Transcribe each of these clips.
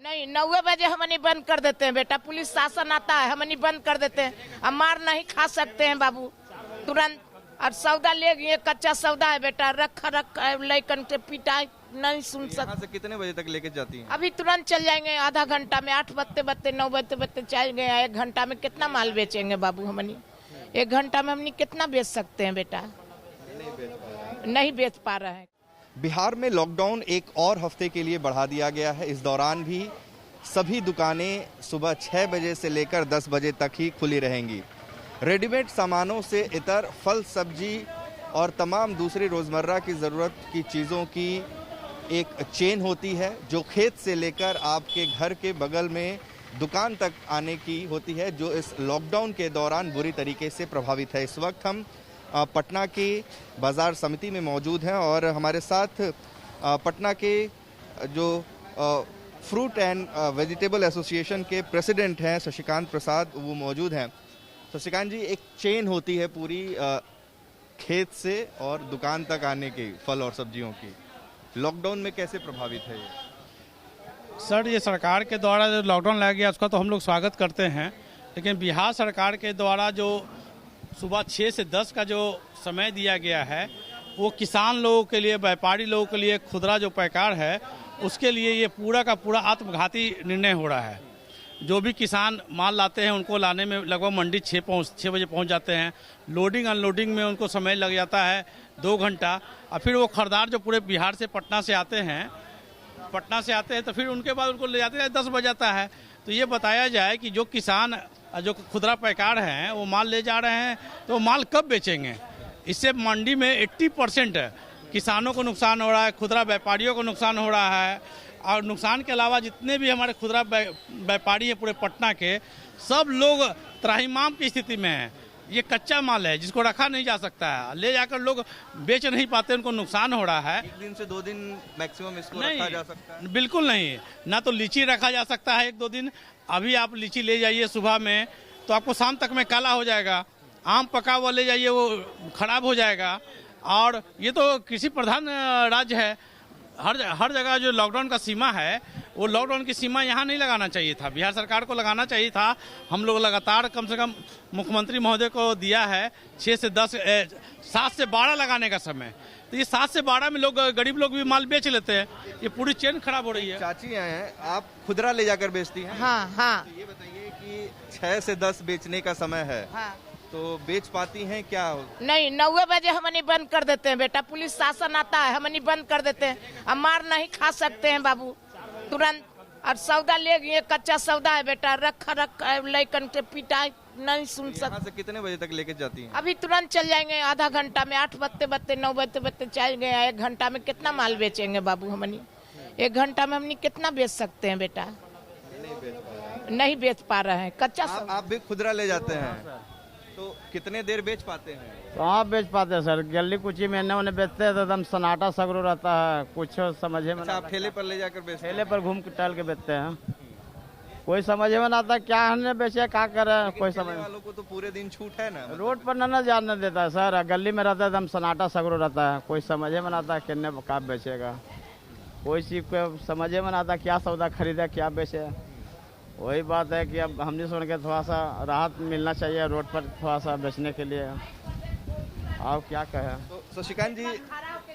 नहीं, 9 बजे हमनी बंद कर देते हैं बेटा। पुलिस शासन आता है, हमनी बंद कर देते हैं। हम मार नहीं खा सकते हैं बाबू तुरंत। और सौदा ले गए, कच्चा सौदा है बेटा, रख लैकन से पिटाई नहीं सुन सकते। से कितने बजे तक लेके जाती हैं? अभी तुरंत चल जाएंगे, आधा घंटा में। 8 बजते 9 बजते चल गए। 1 घंटा में कितना माल बेचेंगे बाबू हमनी? 1 घंटा में हमनी कितना बेच सकते हैं बेटा? नहीं बेच पा रहे हैं। बिहार में लॉकडाउन एक और हफ्ते के लिए बढ़ा दिया गया है। इस दौरान भी सभी दुकानें सुबह 6 बजे से लेकर 10 बजे तक ही खुली रहेंगी। रेडीमेड सामानों से इतर फल, सब्जी और तमाम दूसरी रोज़मर्रा की ज़रूरत की चीज़ों की एक चेन होती है, जो खेत से लेकर आपके घर के बगल में दुकान तक आने की होती है, जो इस लॉकडाउन के दौरान बुरी तरीके से प्रभावित है। इस वक्त हम पटना की बाज़ार समिति में मौजूद हैं और हमारे साथ पटना के जो फ्रूट एंड वेजिटेबल एसोसिएशन के प्रेसिडेंट हैं शशिकांत प्रसाद, वो मौजूद हैं। शशिकांत जी, एक चेन होती है पूरी खेत से और दुकान तक आने की फल और सब्जियों की, लॉकडाउन में कैसे प्रभावित है ये? सर, ये सरकार के द्वारा जो लॉकडाउन लाया गया उसका तो हम लोग स्वागत करते हैं, लेकिन बिहार सरकार के द्वारा जो सुबह 6 से 10 का जो समय दिया गया है, वो किसान लोगों के लिए, व्यापारी लोगों के लिए, खुदरा जो पैकार है उसके लिए ये पूरा का पूरा आत्मघाती निर्णय हो रहा है। जो भी किसान माल लाते हैं उनको लाने में लगभग मंडी 6 बजे पहुंच जाते हैं। लोडिंग अनलोडिंग में उनको समय लग जाता है 2 घंटा। और फिर वो खरीदार जो पूरे बिहार से पटना से आते हैं तो फिर उनके बाद उनको ले जाते हैं 10 बज जाता है। तो ये बताया जाए कि जो किसान जो खुदरा पैकार हैं वो माल ले जा रहे हैं तो माल कब बेचेंगे? इससे मंडी में 80% किसानों को नुकसान हो रहा है, खुदरा व्यापारियों को नुकसान हो रहा है। और नुकसान के अलावा जितने भी हमारे खुदरा व्यापारी हैं पूरे पटना के, सब लोग त्राहिमाम की स्थिति में हैं। ये कच्चा माल है जिसको रखा नहीं जा सकता है, ले जाकर लोग बेच नहीं पाते, उनको नुकसान हो रहा है। 1 दिन से 2 दिन मैक्सिमम इसको रखा जा सकता है? बिल्कुल नहीं, ना तो लीची रखा जा सकता है 1-2 दिन। अभी आप लीची ले जाइए सुबह में तो आपको शाम तक में काला हो जाएगा। आम पका हुआ ले जाइए वो खराब हो जाएगा। और ये तो कृषि प्रधान राज्य है, हर जगह जो लॉकडाउन का सीमा है वो लॉकडाउन की सीमा यहाँ नहीं लगाना चाहिए था, बिहार सरकार को लगाना चाहिए था। हम लोग लगातार कम से कम मुख्यमंत्री महोदय को दिया है 7 से 12 लगाने का समय। तो ये 7 से 12 में लोग, गरीब लोग भी माल बेच लेते हैं। ये पूरी चेन खराब हो रही है। चाची हैं, आप खुदरा ले जाकर बेचती हैं? हाँ। तो ये बताइए कि 6 से 10 बेचने का समय है, हाँ। तो बेच पाती हैं क्या? नहीं, 9 बजे हमनी बंद कर देते हैं बेटा। पुलिस शासन आता है, हमनी बंद कर देते हैं। हम मार नहीं खा सकते हैं बाबू तुरंत। और सौदा ले गए, कच्चा सौदा है बेटा, रख लैकन से पिटाई नहीं सुन सकते। से कितने बजे तक लेके जाती हैं? अभी तुरंत चल जाएंगे, आधा घंटा में। 8 बजते 9 बजते चल गए। 1 घंटा में कितना माल बेचेंगे बाबू हमनी? 1 घंटा में हमनी कितना बेच सकते हैं बेटा? नहीं बेच पा रहे हैं कच्चा सौदा। आप भी खुदरा ले जाते हैं तो कितने देर बेच पाते हैं? कहाँ बेच पाते हैं सर, गली कुची में उन्हें बेचते हैं तो एकदम सन्नाटा सगरो रहता है, कुछ समझे में। अच्छा, आप ठेले पर ले जाकर बेचते हैं? ठेले पर घूम के टहल के बेचते हैं, कोई समझ में ना आता क्या हमने बेचे, क्या करे, कोई समझ। वालों को तो पूरे दिन छूट है ना? रोड पर ना जाने देता है सर, गली में रहता है एकदम सन्नाटा सगरो रहता है, कोई समझ में ना आता कितने का बेचेगा, कोई चीज को समझे में ना आता क्या सौदा खरीदे क्या बेचे। वही बात है कि अब हमने सुन के थोड़ा सा राहत मिलना चाहिए रोड पर थोड़ा सा बेचने के लिए। आप क्या कहें? तो शशिकांत जी,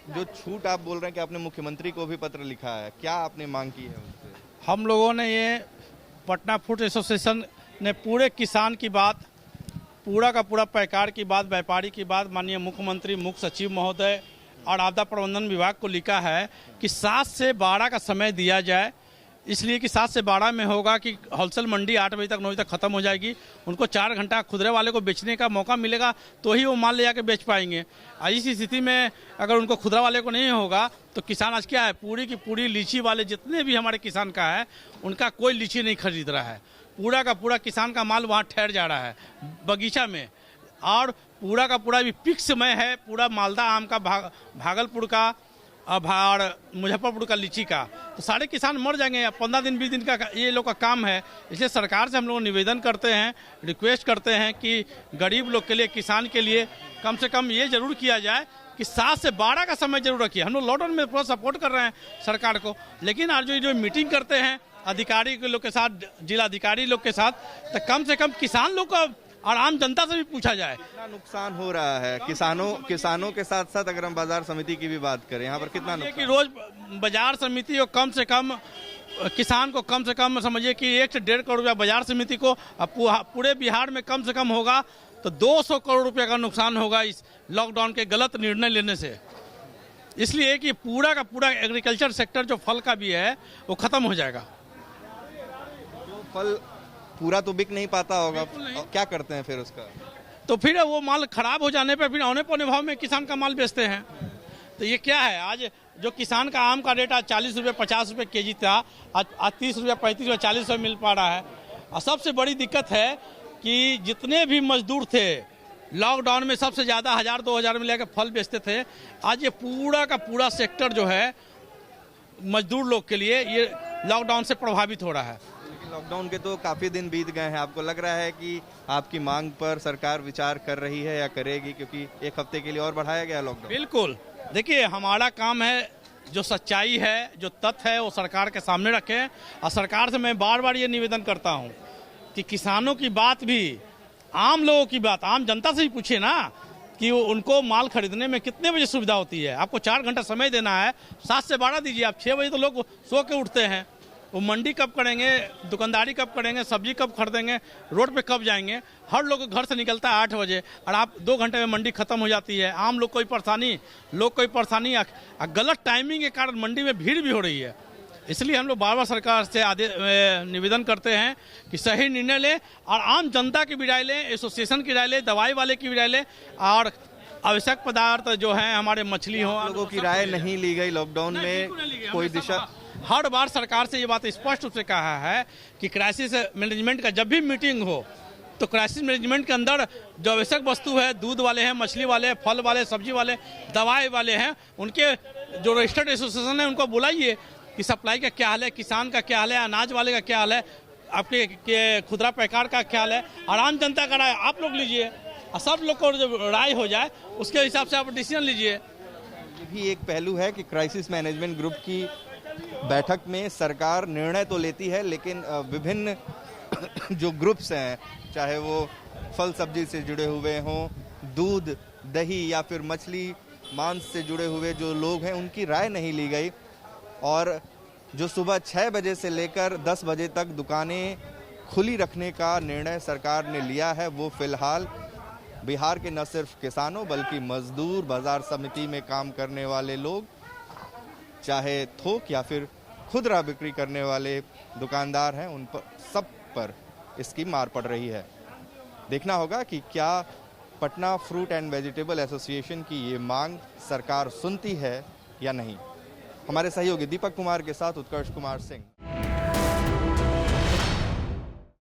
जो छूट आप बोल रहे हैं कि आपने मुख्यमंत्री को भी पत्र लिखा है, क्या आपने मांग की है उनसे? हम लोगों ने ये पटना फूड एसोसिएशन ने पूरे किसान की बात, पूरा का पूरा पैकार की बात, व्यापारी की बात माननीय मुख्यमंत्री, मुख्य सचिव महोदय और आपदा प्रबंधन विभाग को लिखा है कि 7 से 12 का समय दिया जाए। इसलिए कि 7 से 12 में होगा कि होलसेल मंडी 8 बजे तक 9 बजे तक खत्म हो जाएगी। उनको 4 घंटा खुदरे वाले को बेचने का मौका मिलेगा तो ही वो माल ले जाके बेच पाएंगे। इस स्थिति में अगर उनको खुदरा वाले को नहीं होगा तो किसान आज क्या है, पूरी की पूरी लीची वाले जितने भी हमारे किसान का है उनका कोई लीची नहीं खरीद रहा है। पूरा का पूरा किसान का माल वहाँ ठहर जा रहा है बगीचा में। और पूरा का पूरा भी पीक समय है, पूरा मालदा आम का, भागलपुर का और मुजफ्फरपुर का लीची का, तो सारे किसान मर जाएंगे। 15 दिन 20 दिन का ये लोग का काम है। इसलिए सरकार से हम लोग निवेदन करते हैं, रिक्वेस्ट करते हैं कि गरीब लोग के लिए, किसान के लिए कम से कम ये जरूर किया जाए कि 7 से 12 का समय जरूर रखिए। हम लोग लॉकडाउन में पूरा सपोर्ट कर रहे हैं सरकार को, लेकिन आज जो मीटिंग करते हैं अधिकारी के लोग के साथ, जिला अधिकारी लोग के साथ, तो कम से कम किसान लोग का और आम जनता से भी पूछा जाए। कितना नुकसान हो रहा है किसानों के साथ साथ अगर हम बाजार समिति की भी बात करें, यहाँ पर कितना कि नुकसान? रोज बाजार समिति को कम से कम, किसान को कम से कम समझिए कि 1 से 1.5 करोड़ रुपया बाजार समिति को, पूरे बिहार में कम से कम होगा तो 200 करोड़ रुपए का नुकसान होगा इस लॉकडाउन के गलत निर्णय लेने से। इसलिए कि पूरा का पूरा एग्रीकल्चर सेक्टर जो फल का भी है वो खत्म हो जाएगा। तो फल पूरा तो बिक नहीं पाता होगा, क्या करते हैं फिर उसका? तो फिर वो माल खराब हो जाने पर फिर औने पौने भाव में किसान का माल बेचते हैं। तो ये क्या है, आज जो किसान का आम का रेट आज 40 रुपये 50 रुपये केजी था, आज 30 रुपये 35 रुपये 40 रुपये मिल पा रहा है। और सबसे बड़ी दिक्कत है कि जितने भी मजदूर थे लॉकडाउन में सबसे ज़्यादा 1000-2000 में लेकर फल बेचते थे, आज ये पूरा का पूरा सेक्टर जो है मजदूर लोग के लिए ये लॉकडाउन से प्रभावित हो रहा है। लेकिन लॉकडाउन के तो काफी दिन बीत गए हैं, आपको लग रहा है कि आपकी मांग पर सरकार विचार कर रही है या करेगी, क्योंकि 1 हफ्ते के लिए और बढ़ाया गया लॉकडाउन? बिल्कुल, देखिए हमारा काम है जो सच्चाई है, जो तथ्य है वो सरकार के सामने रखें। और सरकार से मैं बार बार ये निवेदन करता हूँ कि किसानों की बात भी, आम लोगों की बात, आम जनता से ही पूछिए ना कि उनको माल खरीदने में कितने बजे सुविधा होती है। आपको 4 घंटा समय देना है, 7 से 12 दीजिए आप, 6 बजे तो लोग सो के उठते हैं। वो मंडी कब करेंगे, दुकानदारी कब करेंगे, सब्जी कब खरीदेंगे, रोड पे कब जाएंगे? हर लोग घर से निकलता है 8 बजे और आप 2 घंटे में मंडी खत्म हो जाती है। आम लोग कोई परेशानी, गलत टाइमिंग के कारण मंडी में भीड़ भी हो रही है। इसलिए हम लोग बार बार सरकार से निवेदन करते हैं कि सही निर्णय ले और आम जनता की भी राय लें, एसोसिएशन की राय लें, दवाई वाले की भी राय लें और आवश्यक पदार्थ जो है हमारे मछली हो, लोगों की राय नहीं ली गई लॉकडाउन में, कोई दिशा? हर बार सरकार से ये बात स्पष्ट रूप से कहा है कि क्राइसिस मैनेजमेंट का जब भी मीटिंग हो तो क्राइसिस मैनेजमेंट के अंदर जो आवश्यक वस्तु है, दूध वाले हैं, मछली वाले, फल वाले, सब्जी वाले, दवाई वाले हैं, उनके जो रजिस्टर्ड एसोसिएशन है उनको बुलाइए कि सप्लाई का क्या हाल है, किसान का क्या हाल है, अनाज वाले का क्या हाल है, आपके खुदरा पैकार का क्या हाल है, और आम जनता का राय आप लोग लीजिए और सब लोग को जब राय हो जाए उसके हिसाब से आप डिसीजन लीजिए। ये भी एक पहलू है कि क्राइसिस मैनेजमेंट ग्रुप की बैठक में सरकार निर्णय तो लेती है, लेकिन विभिन्न जो ग्रुप्स हैं, चाहे वो फल सब्जी से जुड़े हुए हों, दूध दही या फिर मछली मांस से जुड़े हुए जो लोग हैं, उनकी राय नहीं ली गई। और जो सुबह 6 बजे से लेकर 10 बजे तक दुकानें खुली रखने का निर्णय सरकार ने लिया है, वो फिलहाल बिहार के न सिर्फ किसानों बल्कि मजदूर, बाजार समिति में काम करने वाले लोग, चाहे थोक या फिर खुदरा बिक्री करने वाले दुकानदार हैं, उन पर सब पर इसकी मार पड़ रही है। देखना होगा कि क्या Patna fruit and vegetable association की ये मांग सरकार सुनती है या नहीं। हमारे सहयोगी दीपक कुमार के साथ उत्कर्ष कुमार सिंह।